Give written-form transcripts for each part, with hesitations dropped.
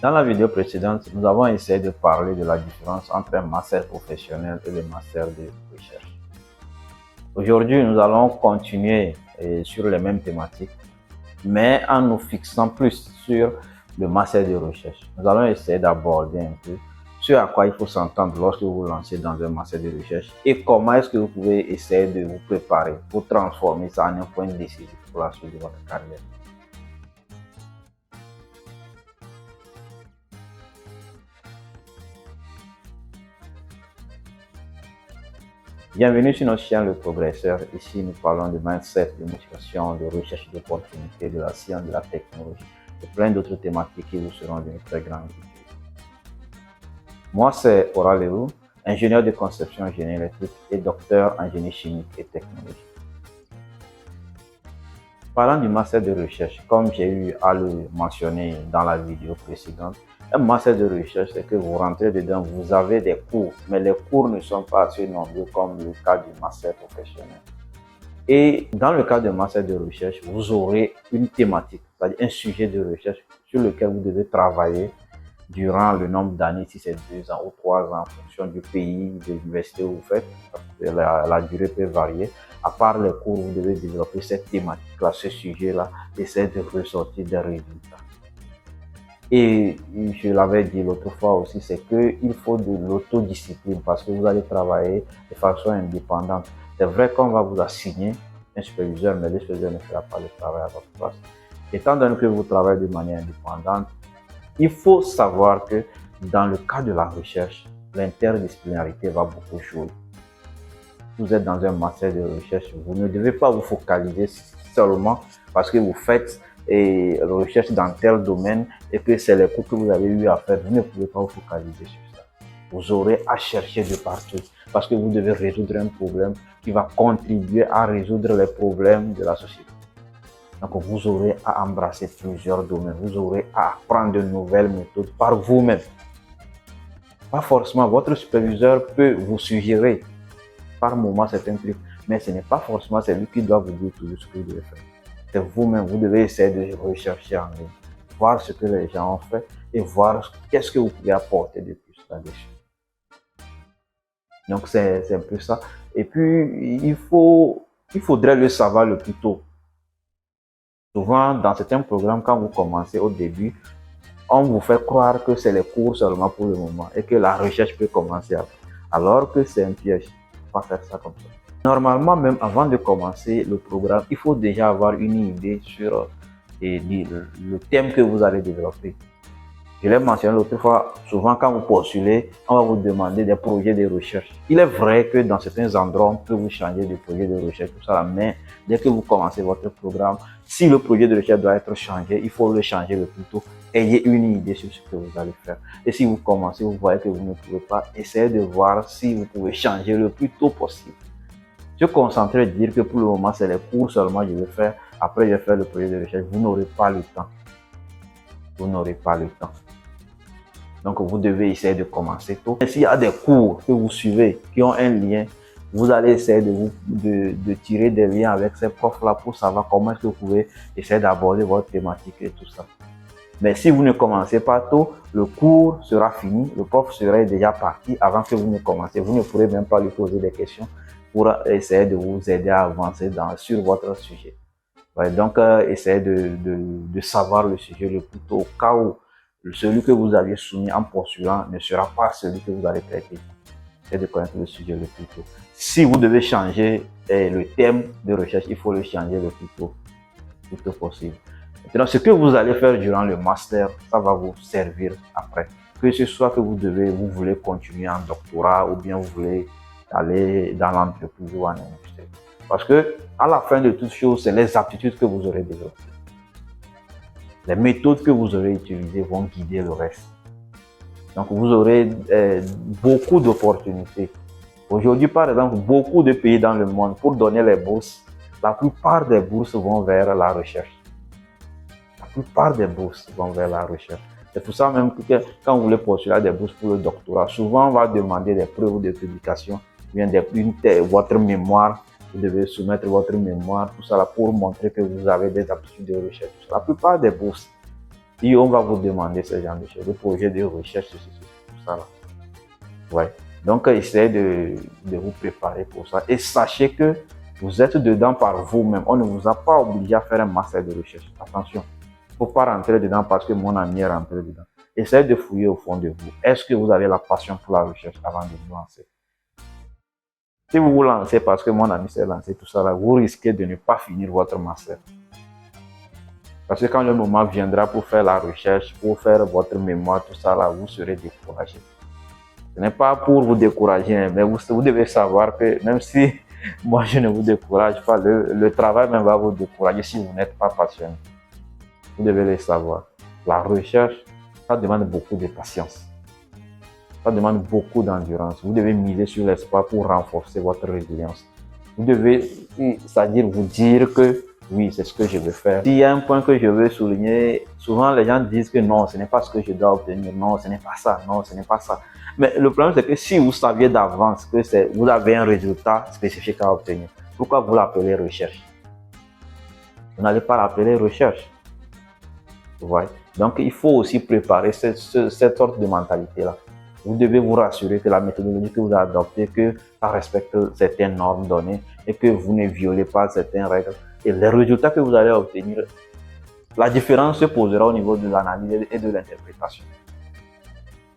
Dans la vidéo précédente, nous avons essayé de parler de la différence entre un master professionnel et le master de recherche. Aujourd'hui, nous allons continuer sur les mêmes thématiques, mais en nous fixant plus sur le master de recherche. Nous allons essayer d'aborder un peu ce à quoi il faut s'entendre lorsque vous vous lancez dans un master de recherche et comment est-ce que vous pouvez essayer de vous préparer pour transformer ça en un point décisif pour la suite de votre carrière. Bienvenue sur notre chaîne Le Progresseur. Ici, nous parlons de mindset, de motivation, de recherche d'opportunités, de la science, de la technologie et plein d'autres thématiques qui vous seront d'une très grande utilité. Moi, c'est Ora Leroux, ingénieur de conception génie électrique et docteur en génie chimique et technologie. Parlant du master de recherche, comme j'ai eu à le mentionner dans la vidéo précédente, un master de recherche, c'est que vous rentrez dedans, vous avez des cours, mais les cours ne sont pas assez nombreux comme le cas du master professionnel. Et dans le cas du master de recherche, vous aurez une thématique, c'est-à-dire un sujet de recherche sur lequel vous devez travailler durant le nombre d'années, si c'est 2 ans ou 3 ans, en fonction du pays, de l'université où vous faites, la durée peut varier. À part les cours, vous devez développer cette thématique-là, ce sujet-là, essayer de ressortir des résultats. Et je l'avais dit l'autre fois aussi, c'est qu'il faut de l'autodiscipline parce que vous allez travailler de façon indépendante. C'est vrai qu'on va vous assigner un superviseur, mais le superviseur ne fera pas le travail à votre place. Étant donné que vous travaillez de manière indépendante, il faut savoir que dans le cas de la recherche, l'interdisciplinarité va beaucoup jouer. Vous êtes dans un master de recherche, vous ne devez pas vous focaliser seulement parce que vous faites recherche dans tel domaine et que c'est les cours que vous avez eu à faire. Vous ne pouvez pas vous focaliser sur ça. Vous aurez à chercher de partout parce que vous devez résoudre un problème qui va contribuer à résoudre les problèmes de la société. Donc vous aurez à embrasser plusieurs domaines, vous aurez à apprendre de nouvelles méthodes par vous-même. Pas forcément, votre superviseur peut vous suggérer par moment certains trucs, mais ce n'est pas forcément celui qui doit vous dire tout ce que vous devez faire. C'est vous-même, vous devez essayer de rechercher en ligne, voir ce que les gens ont fait et voir qu'est-ce que vous pouvez apporter de plus là-dessus. Donc c'est un peu ça. Et puis il faudrait le savoir le plus tôt. Souvent dans certains programmes, quand vous commencez au début, on vous fait croire que c'est les cours seulement pour le moment et que la recherche peut commencer après. Alors que c'est un piège. Il ne faut pas faire ça comme ça. Normalement, même avant de commencer le programme, il faut déjà avoir une idée sur le thème que vous allez développer. Je l'ai mentionné l'autre fois, souvent quand vous postulez, on va vous demander des projets de recherche. Il est vrai que dans certains endroits, on peut vous changer de projet de recherche, tout ça, mais dès que vous commencez votre programme, si le projet de recherche doit être changé, il faut le changer le plus tôt. Ayez une idée sur ce que vous allez faire. Et si vous commencez, vous voyez que vous ne pouvez pas, essayez de voir si vous pouvez changer le plus tôt possible. Se concentrer et dire que pour le moment, c'est les cours seulement que je vais faire. Après, je vais faire le projet de recherche. Vous n'aurez pas le temps. Vous n'aurez pas le temps. Donc, vous devez essayer de commencer tôt. Et s'il y a des cours que vous suivez qui ont un lien, vous allez essayer de tirer des liens avec ces profs-là pour savoir comment est-ce que vous pouvez essayer d'aborder votre thématique et tout ça. Mais si vous ne commencez pas tôt, le cours sera fini, le prof serait déjà parti avant que vous ne commenciez. Vous ne pourrez même pas lui poser des questions pour essayer de vous aider à avancer sur votre sujet. Ouais, donc, essayez de savoir le sujet le plus tôt au cas où celui que vous aviez soumis en postulant ne sera pas celui que vous allez traiter. Essayez de connaître le sujet le plus tôt. Si vous devez changer le thème de recherche, il faut le changer le plus tôt possible. Maintenant, ce que vous allez faire durant le master, ça va vous servir après. Que ce soit que vous voulez continuer en doctorat ou bien vous voulez aller dans l'entreprise ou en industrie. Parce que à la fin de toute chose, c'est les aptitudes que vous aurez développées. Les méthodes que vous aurez utilisées vont guider le reste. Donc vous aurez beaucoup d'opportunités. Aujourd'hui, par exemple, beaucoup de pays dans le monde, pour donner les bourses, la plupart des bourses vont vers la recherche. La plupart des bourses vont vers la recherche. C'est pour ça même que quand vous voulez postuler des bourses pour le doctorat, souvent on va demander des preuves de publication, bien votre mémoire. Vous devez soumettre votre mémoire, tout ça là, pour montrer que vous avez des aptitudes de recherche. La plupart des bourses Et on va vous demander ce genre de choses, le projet de recherche, tout ça là. Ouais. Donc, essayez de vous préparer pour ça. Et sachez que vous êtes dedans par vous-même. On ne vous a pas obligé à faire un master de recherche. Attention, il ne faut pas rentrer dedans parce que mon ami est rentré dedans. Essayez de fouiller au fond de vous. Est-ce que vous avez la passion pour la recherche avant de vous lancer? Si vous vous lancez parce que mon ami s'est lancé, tout ça là, vous risquez de ne pas finir votre master. Parce que quand le moment viendra pour faire la recherche, pour faire votre mémoire, tout ça là, vous serez découragé. Ce n'est pas pour vous décourager, mais vous devez savoir que même si moi je ne vous décourage pas, le travail même va vous décourager si vous n'êtes pas passionné. Vous devez le savoir. La recherche, ça demande beaucoup de patience. Ça demande beaucoup d'endurance. Vous devez miser sur l'espoir pour renforcer votre résilience. Vous devez, c'est-à-dire vous dire que oui, c'est ce que je veux faire. S'il y a un point que je veux souligner, souvent les gens disent que non, ce n'est pas ce que je dois obtenir, non, ce n'est pas ça, non, ce n'est pas ça. Mais le problème, c'est que si vous saviez d'avance que vous avez un résultat spécifique à obtenir, pourquoi vous l'appelez recherche? Vous n'allez pas l'appeler recherche. Vous voyez? Donc, il faut aussi préparer cette sorte de mentalité-là. Vous devez vous rassurer que la méthodologie que vous adoptez, que ça respecte certaines normes données et que vous ne violez pas certaines règles. Et les résultats que vous allez obtenir, la différence se posera au niveau de l'analyse et de l'interprétation.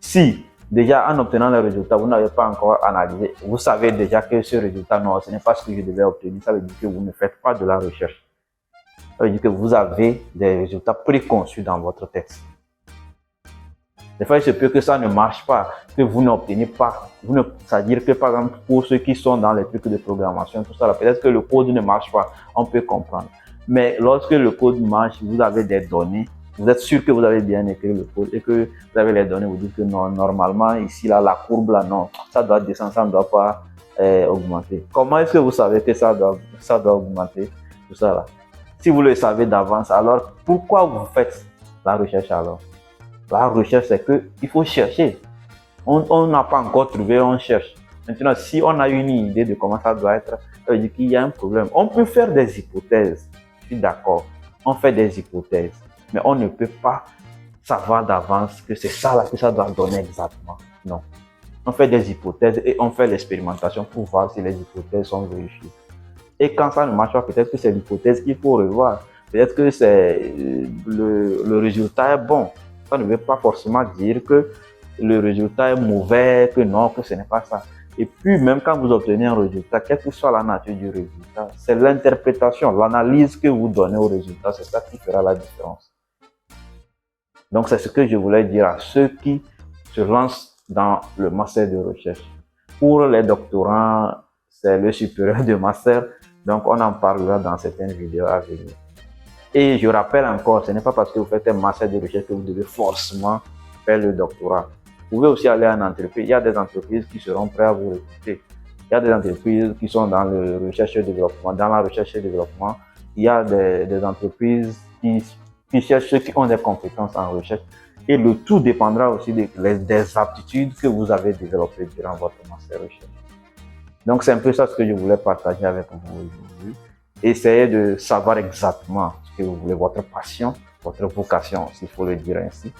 Si, déjà en obtenant les résultats, vous n'avez pas encore analysé, vous savez déjà que ce résultat, non, ce n'est pas ce que je devais obtenir, ça veut dire que vous ne faites pas de la recherche. Ça veut dire que vous avez des résultats préconçus dans votre tête. Des fois, il se peut que ça ne marche pas, que vous n'obtenez pas. C'est-à-dire que, par exemple, pour ceux qui sont dans les trucs de programmation, tout ça, peut-être que le code ne marche pas, on peut comprendre. Mais lorsque le code marche, vous avez des données, vous êtes sûr que vous avez bien écrit le code et que vous avez les données, vous dites que non, normalement, ici, là, la courbe, là, non, ça doit descendre, ça ne doit pas augmenter. Comment est-ce que vous savez que ça doit augmenter, tout ça, là? Si vous le savez d'avance, alors pourquoi vous faites la recherche alors? La recherche, c'est qu'il faut chercher. On n'a pas encore trouvé, on cherche. Maintenant, si on a une idée de comment ça doit être, ça veut dire qu'il y a un problème. On peut faire des hypothèses, je suis d'accord. On fait des hypothèses, mais on ne peut pas savoir d'avance que c'est ça là que ça doit donner exactement. Non. On fait des hypothèses et on fait l'expérimentation pour voir si les hypothèses sont vérifiées. Et quand ça ne marche pas, peut-être que c'est l'hypothèse qu'il faut revoir. Peut-être que le résultat est bon. Ça ne veut pas forcément dire que le résultat est mauvais, que non, que ce n'est pas ça. Et puis, même quand vous obtenez un résultat, quelle que soit la nature du résultat, c'est l'interprétation, l'analyse que vous donnez au résultat, c'est ça qui fera la différence. Donc, c'est ce que je voulais dire à ceux qui se lancent dans le master de recherche. Pour les doctorants, c'est le supérieur de master, donc on en parlera dans certaines vidéos à venir. Et je rappelle encore, ce n'est pas parce que vous faites un master de recherche que vous devez forcément faire le doctorat. Vous pouvez aussi aller en entreprise. Il y a des entreprises qui seront prêtes à vous recruter. Il y a des entreprises qui sont dans le recherche et développement. Dans la recherche et développement, il y a des entreprises qui cherchent ceux qui ont des compétences en recherche. Et le tout dépendra aussi des aptitudes que vous avez développées durant votre master de recherche. Donc, c'est un peu ça ce que je voulais partager avec vous aujourd'hui. Essayez de savoir exactement ce que vous voulez, votre passion, votre vocation, s'il faut le dire ainsi.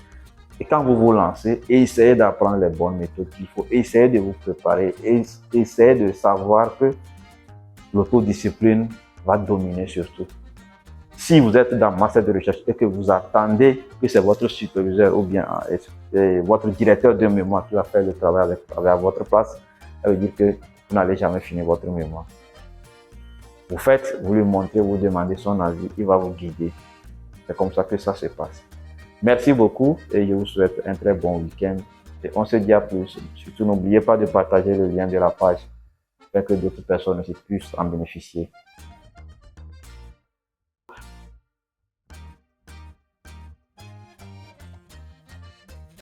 Et quand vous vous lancez, essayez d'apprendre les bonnes méthodes qu'il faut. Essayez de vous préparer. Et essayez de savoir que l'autodiscipline va dominer surtout. Si vous êtes dans master de recherche et que vous attendez que c'est votre superviseur ou bien votre directeur de mémoire qui va faire le travail avec votre place, ça veut dire que vous n'allez jamais finir votre mémoire. Vous faites, vous lui montrez, vous demandez son avis, il va vous guider. C'est comme ça que ça se passe. Merci beaucoup et je vous souhaite un très bon week-end. Et on se dit à plus. Surtout, n'oubliez pas de partager le lien de la page afin que d'autres personnes aussi puissent en bénéficier.